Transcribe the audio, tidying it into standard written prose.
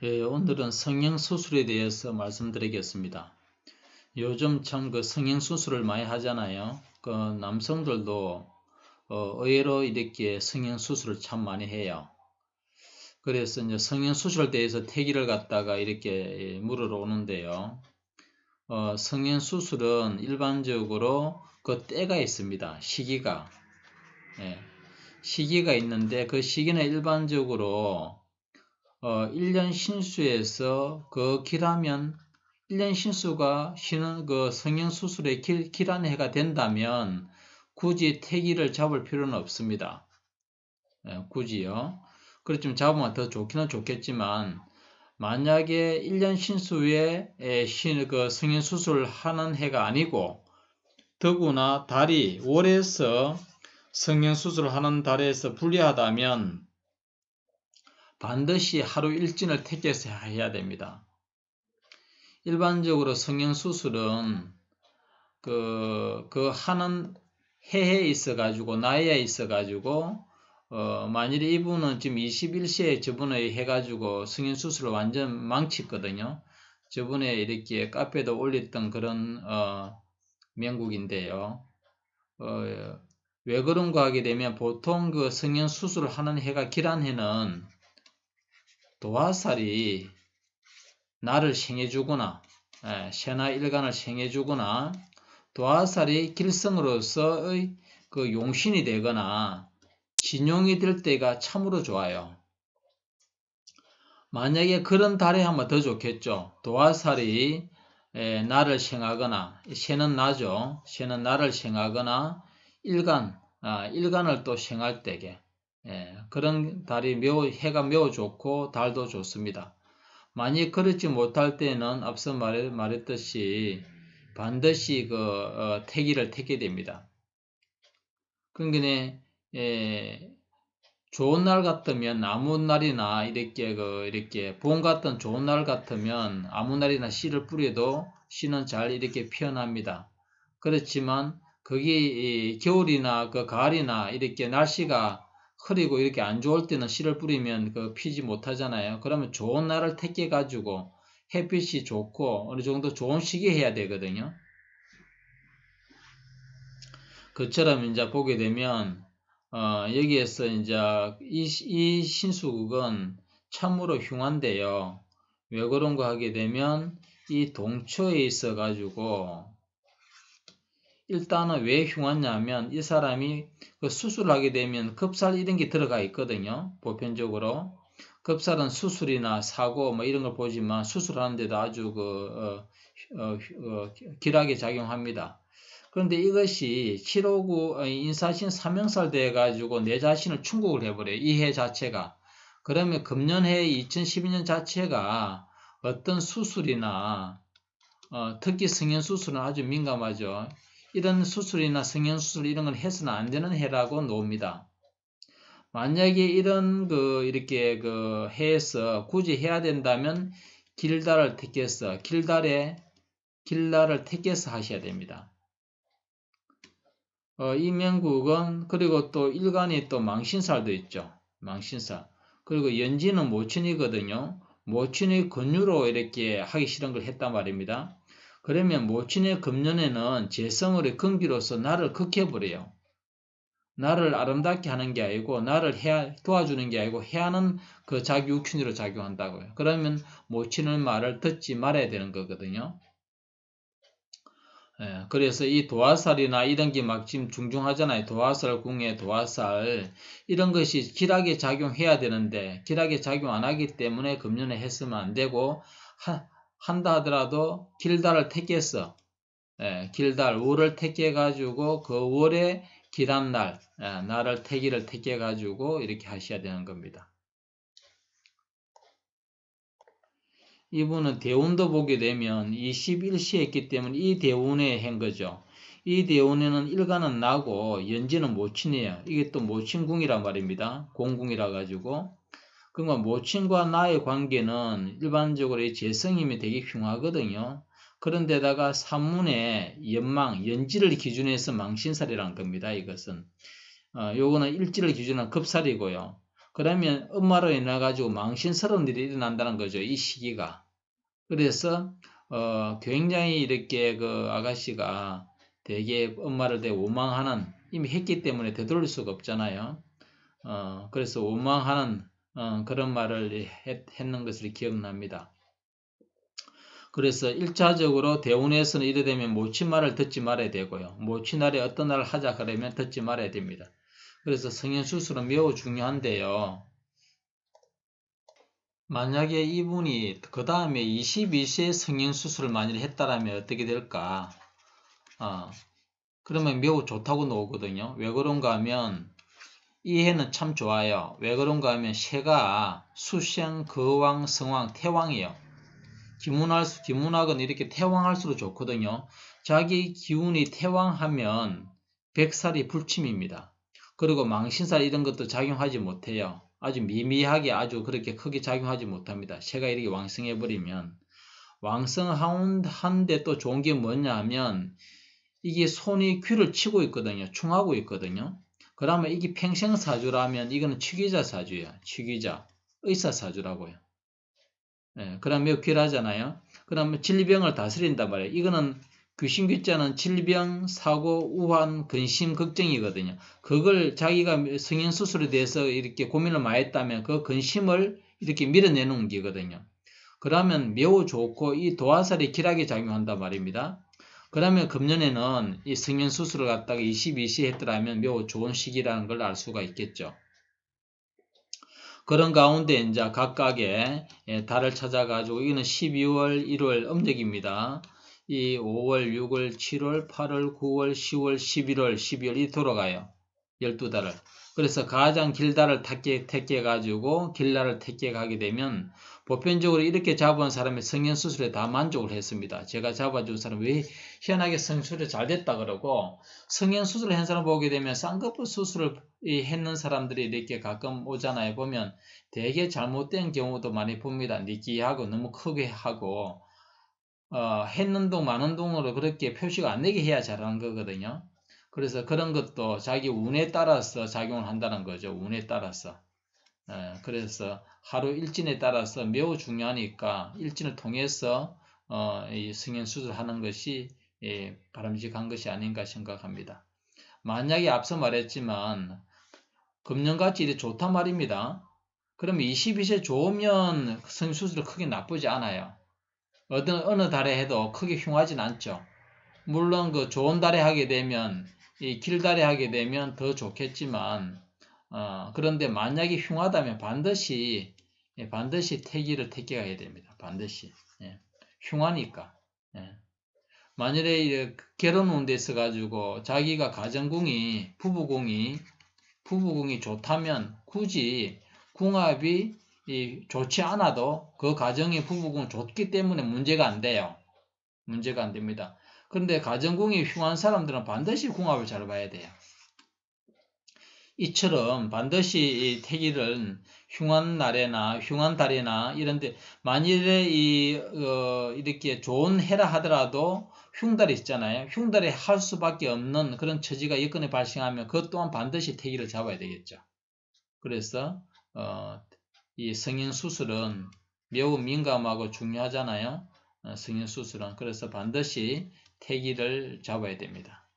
예, 오늘은 성형수술에 대해서 말씀드리겠습니다. 요즘 참 그 성형수술을 많이 하잖아요. 그 남성들도 의외로 이렇게 성형수술을 참 많이 해요. 그래서 이제 성형수술에 대해서 태기를 갖다가 이렇게 물으러 오는데요. 성형수술은 일반적으로 그 때가 있습니다. 시기가. 예, 시기가 있는데 그 시기는 일반적으로 1년 신수에서 그 길하면 1년 신수가 쉬는 그 성형수술의 길한 해가 된다면 굳이 태기를 잡을 필요는 없습니다. 굳이요. 그렇지만 잡으면 더 좋기는 좋겠지만 만약에 1년 신수에 그 성형수술을 하는 해가 아니고 더구나 달이 월에서 성형수술을 하는 달에서 불리하다면 반드시 하루 일진을 택해서 해야 됩니다. 일반적으로 성형수술은 하는 해에 있어가지고, 나이에 있어가지고, 만일에 이분은 지금 21세에 저번에 해가지고 성형수술을 완전 망쳤거든요. 저번에 이렇게 카페도 올렸던 그런, 명국인데요. 왜 그런가 하게 되면 보통 그 성형수술을 하는 해가 길한 해는 도화살이 날을 생해주거나 새나 일간을 생해주거나 도화살이 길성으로서의 그 용신이 되거나 신용이 될 때가 참으로 좋아요. 만약에 그런 달에 하면 더 좋겠죠. 도화살이 날을 생하거나 새는 나죠. 새는 날을 생하거나 일간을 또 생할 때게 그런 달이 해가 매우 좋고 달도 좋습니다. 만약 그렇지 못할 때는 앞서 말했듯이 반드시 태기를 택게 됩니다. 그러니까 좋은 날 같으면 아무 날이나 이렇게 봄 같은 좋은 날 같으면 아무 날이나 씨를 뿌려도 씨는 잘 이렇게 피어납니다. 그렇지만 거기 겨울이나 가을이나 이렇게 날씨가 흐리고 이렇게 안 좋을 때는 씨를 뿌리면 피지 못하잖아요. 그러면 좋은 날을 택해 가지고 햇빛이 좋고 어느 정도 좋은 시기에 해야 되거든요. 그처럼 이제 보게 되면 여기에서 이제 이 신수국은 참으로 흉한데요. 왜 그런가 하게 되면 이 동초에 있어 가지고 일단은 왜 흉하냐면 이 사람이 수술을 하게 되면 급살 이런 게 들어가 있거든요. 보편적으로 급살은 수술이나 사고 뭐 이런 걸 보지만 수술하는데도 아주 길하게 작용합니다. 그런데 이것이 759 인사신 3형살 돼 가지고 내 자신을 충족을 해버려요. 이 해 자체가. 그러면 금년해 2012년 자체가 어떤 수술이나 특히 성형수술은 아주 민감하죠. 이런 수술이나 성형수술 이런 건 해서는 안 되는 해라고 놓습니다. 만약에 이런 이렇게 해에서 굳이 해야 된다면 길달을 택해서 길달을 택해서 하셔야 됩니다. 이 명국은 그리고 또 일간이 또 망신살도 있죠. 망신살. 그리고 연지는 모친이거든요. 모친의 근유로 이렇게 하기 싫은 걸 했단 말입니다. 그러면 모친의 금년에는 재성을의 근기로서 나를 극해버려요. 나를 아름답게 하는 게 아니고 나를 도와주는 게 아니고 해하는 그 자기 육춘으로 작용한다고요. 그러면 모친의 말을 듣지 말아야 되는 거거든요. 그래서 이 도화살이나 이런 게 막 지금 중중하잖아요. 도화살, 궁예, 도화살 이런 것이 길하게 작용해야 되는데 길하게 작용 안 하기 때문에 금년에 했으면 안 되고 한다 하더라도 길달을 택해서 길달, 월을 택해 가지고 그 월에 길한 날을 태기를 택해 가지고 이렇게 하셔야 되는 겁니다. 이분은 대운도 보게 되면 21시에 했기 때문에 이 대운에 한 거죠. 이 대운에는 일간은 나고 연지는 모친이에요. 이게 또 모친궁이란 말입니다. 공궁이라 가지고. 그러니까 모친과 나의 관계는 일반적으로 이 재성임이 되게 흉하거든요. 그런데다가 산문에 연지를 기준해서 망신살이라는 겁니다. 이것은. 요거는 일지를 기준한 급살이고요. 그러면 엄마로 인해 가지고 망신스러운 일이 일어난다는 거죠. 이 시기가. 그래서 굉장히 이렇게 그 아가씨가 되게 엄마를 되게 원망하는, 이미 했기 때문에 되돌릴 수가 없잖아요. 그래서 원망하는 그런 말을 했는 것을 기억납니다. 그래서 1차적으로 대운에서는 이래 되면 모친 말을 듣지 말아야 되고요. 모친날에 어떤 날을 하자 그러면 듣지 말아야 됩니다. 그래서 성형수술은 매우 중요한데요. 만약에 이분이 그 다음에 22세에 성형수술을 만일 했다라면 어떻게 될까? 그러면 매우 좋다고 나오거든요. 왜 그런가 하면 이 해는 참 좋아요. 왜 그런가 하면 해가 수생, 거왕, 성왕, 태왕이에요. 기문학은 이렇게 태왕할수록 좋거든요. 자기 기운이 태왕하면 백살이 불침입니다. 그리고 망신살 이런 것도 작용하지 못해요. 아주 미미하게 아주 그렇게 크게 작용하지 못합니다. 해가 이렇게 왕성해버리면. 왕성한데 또 좋은 게 뭐냐 하면 이게 손이 귀를 치고 있거든요. 충하고 있거든요. 그러면 이게 평생사주라면 이거는 취기자 사주예요. 취기자. 의사사주라고요. 예, 그럼 매우 귀하잖아요. 그러면 질병을 다스린단 말이에요. 이거는 귀신귀자는 질병, 사고, 우환, 근심, 걱정이거든요. 그걸 자기가 성형수술에 대해서 이렇게 고민을 많이 했다면 그 근심을 이렇게 밀어내는 게거든요. 그러면 매우 좋고 이 도화살이 길하게 작용한단 말입니다. 그러면 금년에는 이 성형수술을 갖다가 22시 했더라면 매우 좋은 시기라는 걸 알 수가 있겠죠. 그런 가운데 이제 각각의 달을 찾아가지고 이거는 12월, 1월 음력입니다. 이 5월, 6월, 7월, 8월, 9월, 10월, 11월, 12월 이 돌아가요. 12달을. 그래서 가장 길달을 택해가지고 길날을 택해가게 되면 보편적으로 이렇게 잡은 사람의 성형수술에 다 만족을 했습니다. 제가 잡아준 사람 왜 희한하게 성형수술이 잘 됐다 그러고 성형수술을 한 사람 보게 되면 쌍꺼풀 수술을 했는 사람들이 이렇게 가끔 오잖아요. 보면 되게 잘못된 경우도 많이 봅니다. 느끼하고 너무 크게 하고 했는 동 마는 동으로 그렇게 표시가 안 되게 해야 잘하는 거거든요. 그래서 그런 것도 자기 운에 따라서 작용을 한다는 거죠. 운에 따라서. 그래서 하루 일진에 따라서 매우 중요하니까 일진을 통해서 이 성형수술하는 것이 바람직한 것이 아닌가 생각합니다. 만약에 앞서 말했지만 금년같이 이렇게 좋단 말입니다. 그러면 22세 좋으면 성형수술은 크게 나쁘지 않아요. 어느 달에 해도 크게 흉하진 않죠. 물론 그 좋은 달에 하게 되면 이 길달에 하게 되면 더 좋겠지만 그런데 만약에 흉하다면 반드시 태기를 택해야 됩니다. 반드시 흉하니까. 만일에 결혼 운데 있어가지고 자기가 가정궁이 부부궁이 좋다면 굳이 궁합이 좋지 않아도 그 가정의 부부궁 좋기 때문에 문제가 안 돼요. 문제가 안 됩니다. 그런데 가정궁이 흉한 사람들은 반드시 궁합을 잘 봐야 돼요. 이처럼 반드시 이 태기를 흉한 날에나 흉한 달이나 이런데 만일에 이렇게 좋은 해라 하더라도 흉달이 있잖아요. 흉달이 할 수밖에 없는 그런 처지가 여건에 발생하면 그것 또한 반드시 태기를 잡아야 되겠죠. 그래서 이 성형수술은 매우 민감하고 중요하잖아요. 성형수술은. 그래서 반드시 태기를 잡아야 됩니다.